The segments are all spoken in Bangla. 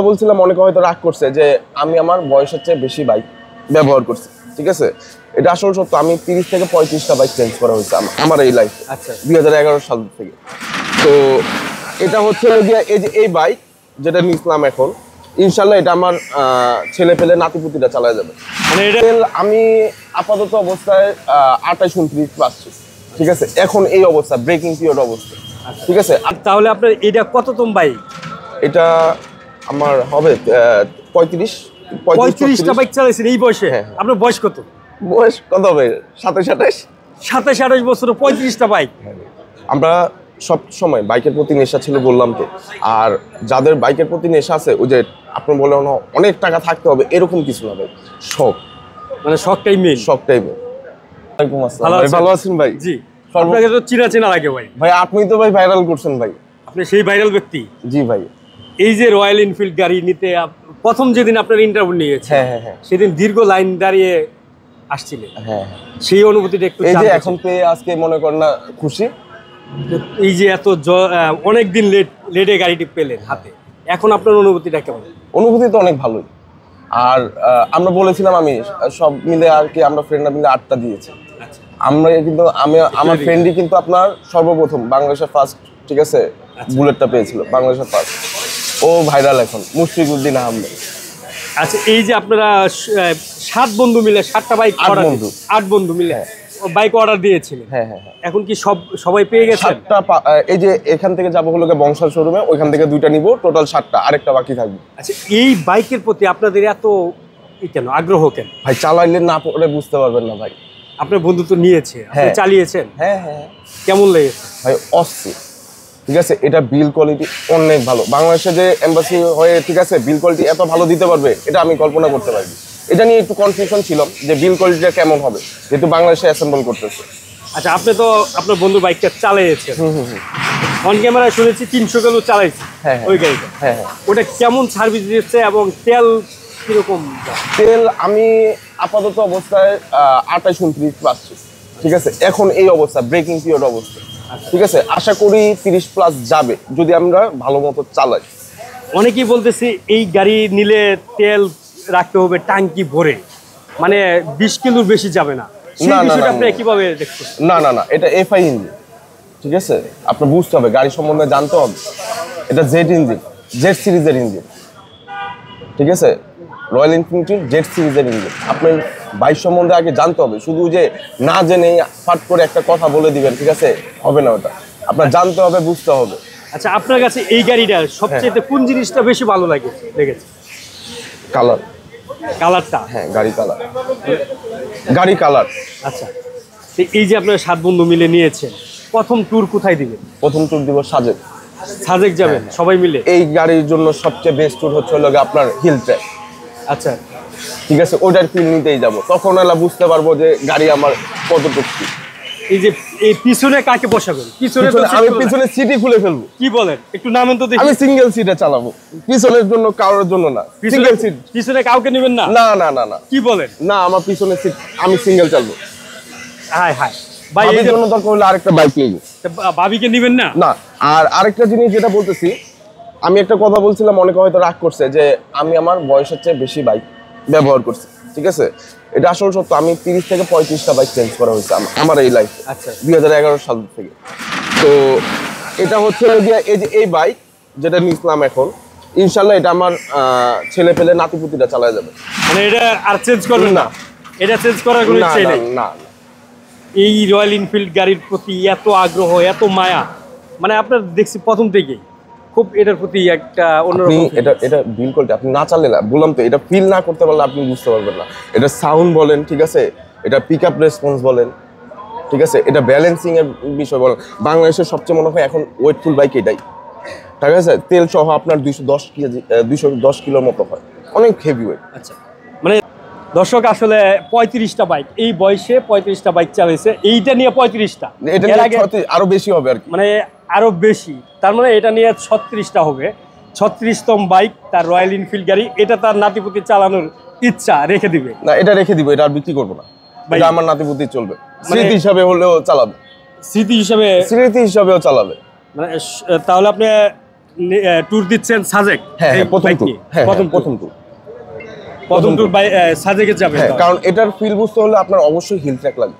বলছিলাম অনেকে হয়তো রাগ করছে যে আমি আমার বয়সের চেয়ে বেশি বাইক ব্যবহার করছি, ঠিক আছে। এটা আসলে সত্য। আমি 30 থেকে 35টা বাইক চেঞ্জ করা হয়েছে আমার এই লাইফে। আচ্ছা 2011 সাল থেকে। তো এটা হচ্ছে এই যে এই বাইক যেটা নিয়েছিলাম এখন, ইনশাল্লাহ এটা আমার ছেলে পেলে নাতিপুতিটা চালায় যাবে। মানে এটা আমি আপাতত অবস্থায় 28-29 পাচ্ছি, ঠিক আছে। এখন এই অবস্থা ব্রেকিং পিরিয়ড অবস্থা, ঠিক আছে। তাহলে আপনার এটা কততম বাইক? এটা আমার হবে 35টা বাইক চালাইছেন এই বয়সে? হ্যাঁ। আপনার বয়স কত? বয়স কত হবে? 27-28। 27-28 বছর 35টা বাইক। আমরা সব সময় বাইকের প্রতি নেশা ছিল বললাম তো। আর যাদের বাইকের প্রতি নেশা আছে, ওই যে আপনি বললেন অনেক টাকা থাকতে হবে, এরকম কিছু না ভাই। শখ, মানে শখটাই মেইন। শখটাই মেইন। ওয়ালাইকুম আসসালাম। ভালো আছেন ভাই? জি, আপনাকে তো চিনা লাগে ভাই। ভাই আপনি তো ভাই ভাইরাল করছেন ভাই। আপনি সেই ভাইরাল ব্যক্তি। জি ভাই। এই যে রয়্যাল এনফিল্ড গাড়ি নিতে প্রথম যেদিন আপনার ইন্টারভিউ নিয়েছে, হ্যাঁ, সেদিন দীর্ঘ লাইন দাঁড়িয়ে আসছিলেন। হ্যাঁ, সেই অনুভূতিটা একটু এই যে এখন পেয়ে আজকে মনে করেন না খুশি। এই যে এত অনেকদিন লেটে গাড়িটি পেলেন হাতে, এখন আপনার অনুভূতিটা কেমন? অনুভূতি তো অনেক ভালোই। আর আমরা বলেছিলাম, আমি সব মিলে আর কি, আমরা ফ্রেন্ডরা মিলে 8টা দিয়েছি। আমরা কিন্তু আমার ফ্রেন্ডই কিন্তু আপনার সর্বপ্রথম বাংলাদেশের ফার্স্ট, ঠিক আছে, বুলেটটা পেয়েছিল বাংলাদেশের ফার্স্ট। ও ভাইরাল এখন, মুশফিকুদ্দিন আহমেদ। আচ্ছা, এই যে আপনারা 7 বন্ধু মিলে 7টা বাইক অর্ডার, 8 বন্ধু মিলে বাইক অর্ডার দিয়েছিলেন। হ্যাঁ। এখন কি সবাই পেয়ে গেছেন? 7টা। এই যে এখান থেকে যাবো হলো বংশাল শোরুমে, ওইখান থেকে 2টা নিব, টোটাল 7টা, আরেকটা বাকি থাকবে। আচ্ছা, এই বাইকের প্রতি আপনাদের এত কেন আগ্রহ কেন? ভাই চালাইলে না পরে বুঝতে পারবেন না ভাই। আপনার বন্ধু তো নিয়েছে, আপনি চালিয়েছেন? হ্যাঁ। কেমন লেগেছে ভাই? অস্থির, ঠিক আছে। এটা বিল কোয়ালিটি অনেক ভালো। বাংলাদেশে যে এম্বাসি হয়ে, ঠিক আছে, বিল কোয়ালিটি এত ভালো দিতে পারবে এটা আমি কল্পনা করতে পারি। এটা নিয়ে একটু কনফিউশন ছিল যে বিল কোয়ালিটিটা কেমন হবে, যেহেতু বাংলাদেশে অ্যাসেম্বল করতেছে। আচ্ছা, আপনি তো আপনার বন্ধু বাইকটা চালিয়েছেন, অন ক্যামেরায় শুনেছি 300 কিলো চালাইছে ওই গাড়িটা। হ্যাঁ। ওটা কেমন সার্ভিস দিচ্ছে এবং তেল কিরকম? তেল আমি আপাতত অবস্থায় 28-29 পাচ্ছি, ঠিক আছে। এখন এই অবস্থা ব্রেকিং পিরিয়ড অবস্থা, ঠিক আছে। আশা করি 30+ যাবে যদি আমরা ভালো মতো চালাই। অনেকেই বলতেছে এই গাড়ি নিলে তেল রাখতে হবে ট্যাঙ্কি ভরে, মানে 20 কিলোর বেশি যাবে না। আপনি কিভাবে দেখছেন? না, এটা এফআই ইঞ্জিন, ঠিক আছে। আপনার বুঝতে হবে, গাড়ি সম্বন্ধে জানতে হবে। এটা জেড ইঞ্জিন, জেড সিরিজের ইঞ্জিন, ঠিক আছে। রয়্যাল এনফিল্ড জেড সিরিজের ইঞ্জিন। আপনার বাইক সম্বন্ধে আগে জানতে হবে। শুধু যে না জেনে ফাট করে একটা কথা বলে দিবেন, ঠিক আছে, হবে না। ওটা আপনার জানতে হবে, বুঝতে হবে। আচ্ছা, আপনার কাছে এই গাড়িটা সবচেয়ে কোন জিনিসটা বেশি ভালো লেগেছে? কালারটা? হ্যাঁ, গাড়ি কালার। আচ্ছা, এই যে আপনারা 7 বন্ধু মিলে নিয়েছেন, প্রথম ট্যুর কোথায় দিবেন? প্রথম ট্যুর দিব সাজেক যাবেন সবাই মিলে? এই গাড়ির জন্য সবচেয়ে বেস্ট ট্যুর হচ্ছে আপনার হিল ট্র্যাক। আচ্ছা, ঠিক আছে, ওটার ফিল নিতেই যাবো। তখন বুঝতে পারবো যে গাড়ি আমার কতটুকু। এই যে এই পিছনে কাকে বসাবেন? আমি পিছনে সিটই খুলে ফেলবো। কি বলেন? একটু নামেন তো দেখি। আমি সিঙ্গেল সিটে চালাবো, পিছনের জন্য কারোর জন্য না। সিঙ্গেল সিট, পিছনে কাউকে নেবেন না? না। কি বলেন? না, আমার পিছনের সিট আমি সিঙ্গেল চালাবো। হাই ভাই, এই জন্য দরকার হলে আরেকটা বাইক নিব। ভাবিকে নেবেন না? না। আর আরেকটা জিনিস যেটা বলতেছি, আমি একটা কথা বলছিলাম অনেকে হয়তো রাগ করছে যে আমি আমার বয়সের চেয়ে বেশি বাইক ব্যবহার করছি, ঠিক আছে। এটা আসলে সত্য। আমি 30 থেকে 35টা বাইক চেঞ্জ করা হয়েছে আমার এই লাইফে। আচ্ছা, 2011 সাল থেকে। তো এটা হচ্ছে এই যে এই বাইক যেটা নিয়েছিলাম এখন, ইনশাল্লাহ এটা আমার ছেলে পেলে নাতিপুতিটা চালায় যাবে। মানে এটা আর চেঞ্জ করবেন না? এটা চেঞ্জ করার কোনো ইচ্ছা নেই? না। এই রয়্যাল এনফিল্ড গাড়ির প্রতি এত আগ্রহ, এত মায়া, মানে আপনার দেখছি প্রথম থেকেই খুব এটার প্রতি একটা অন্যরকম। এটা বিল কোয়ালিটি আপনি না চালালে, বললাম তো, এটা ফিল না করতে পারলে আপনি বুঝতে পারবেন না। এটা সাউন্ড বলেন, ঠিক আছে, এটা পিক আপ রেসপন্স বলেন, ঠিক আছে, এটা ব্যালেন্সিং এর বিষয় বলেন। বাংলাদেশের সবচেয়ে মনে হয় এখন ওয়েটফুল বাইক এটাই, ঠিক আছে। তেল সহ আপনার 210 কিলোর মতো হয়, অনেক হেভি ওয়েট। আচ্ছা, মানে দর্শক আসলে 35টা বাইক এই বয়সে 35টা বাইক চালাইছে, এইটা নিয়ে 35টা, এটা আরো বেশি হবে আর কি, মানে আরো বেশি। তার মানে এটা নিয়ে 36টা হবে। 36তম বাইক তার রয়্যাল এনফিল্ড গাড়ি। এটা তার নাতিপুতি চালানোর ইচ্ছা রেখে দিবে না? এটা রেখে দিব, এটা আর বিক্রি করবো না। এটা আমার নাতিপুতি চলবে, স্মৃতি হিসাবে হলেও চালাবে। স্মৃতি হিসাবেও চালাবে। মানে তাহলে আপনি ট্যুর দিচ্ছেন সাজেক। হ্যাঁ এই প্রথম বাইক ট্যুর, নিয়ে? হ্যাঁ প্রথম প্রথম ট্যুর। ট্যুর। প্রথম ট্যুর সাজেকে যাবেন হ্যাঁ তাহলে। কারণ এটার ফিল বুঝতে হলে আপনার অবশ্যই হিল ট্র্যাক লাগবে।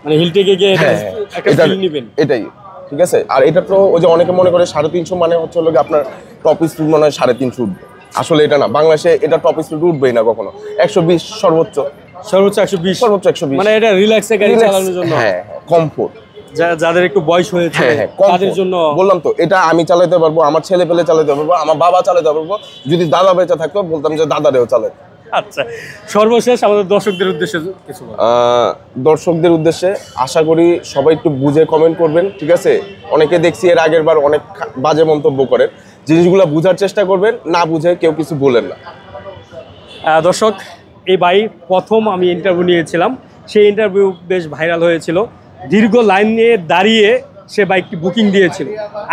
মানে হিলটেকে গিয়ে হ্যাঁ একটা এটার ফিল নেবেন। এটাই ঠিক আছে। আর এটা তো ওই যে অনেকে মনে করে 350 মানে হচ্ছে হলো গিয়ে আপনার টপ স্পিড মনে হয় 350 উঠবে, আসলে এটা না। বাংলাদেশে এটা টপ স্পিড উঠবেই না কখনো। 120 সর্বোচ্চ, সর্বোচ্চ 120। সর্বোচ্চ 120। মানে এটা রিল্যাক্সে গাড়ি চালানোর জন্য, হ্যাঁ কমফোর্ট। যাদের একটু বয়স হয়েছে হ্যাঁ হ্যাঁ তাদের জন্য। বললাম তো এটা আমি চালাতে পারবো, আমার ছেলে পেলে চালাতে পারবো, আমার বাবা চালাতে পারবো। যদি দাদা বেঁচে থাকতো বলতাম যে দাদারেও চালাতে। আচ্ছা, সর্বশেষ আমাদের দর্শকদের উদ্দেশ্যে কিছু বলুন। দর্শকদের উদ্দেশ্যে আশা করি সবাই একটু বুঝে কমেন্ট করবেন, ঠিক আছে। অনেকে দেখছি এর আগের বার অনেক বাজে মন্তব্য করেন, জিনিসগুলো বুঝার চেষ্টা করবেন, না বুঝে কেউ কিছু বলেন না। দর্শক, এই বাইক প্রথম আমি ইন্টারভিউ নিয়েছিলাম, সেই ইন্টারভিউ বেশ ভাইরাল হয়েছিল। দীর্ঘ লাইন নিয়ে দাঁড়িয়ে সে বাইকটি বুকিং দিয়েছিল।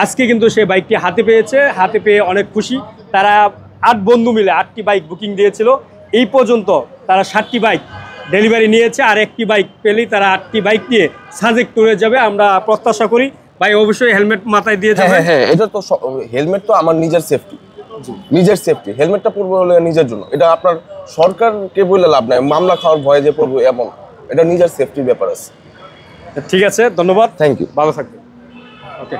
আজকে কিন্তু সে বাইকটি হাতে পেয়েছে, হাতে পেয়ে অনেক খুশি। তারা 8 বন্ধু মিলে 8টি বাইক বুকিং দিয়েছিল। এই পর্যন্ত তারা 7টি বাইক ডেলিভারি নিয়েছে, আর একটি বাইক পেলেই তারা 8টি বাইক নিয়ে সাজেক ট্যুরে যাবে। আমরা প্রত্যাশা করি ভাই অবশ্যই হেলমেট মাথায় দিয়ে যাবে। হ্যাঁ হ্যাঁ এটা তো হেলমেট তো আমার নিজের সেফটি, নিজের সেফটি। হেলমেটটা পরবো হলে নিজের জন্য, এটা আপনার সরকারকে বলে লাভ নাই। মামলা খাওয়ার ভয়ে যে পড়বো এমন, এটা নিজের সেফটির ব্যাপার আছে। ঠিক আছে, ধন্যবাদ, থ্যাংক ইউ। ভালো থাকবেন। ওকে।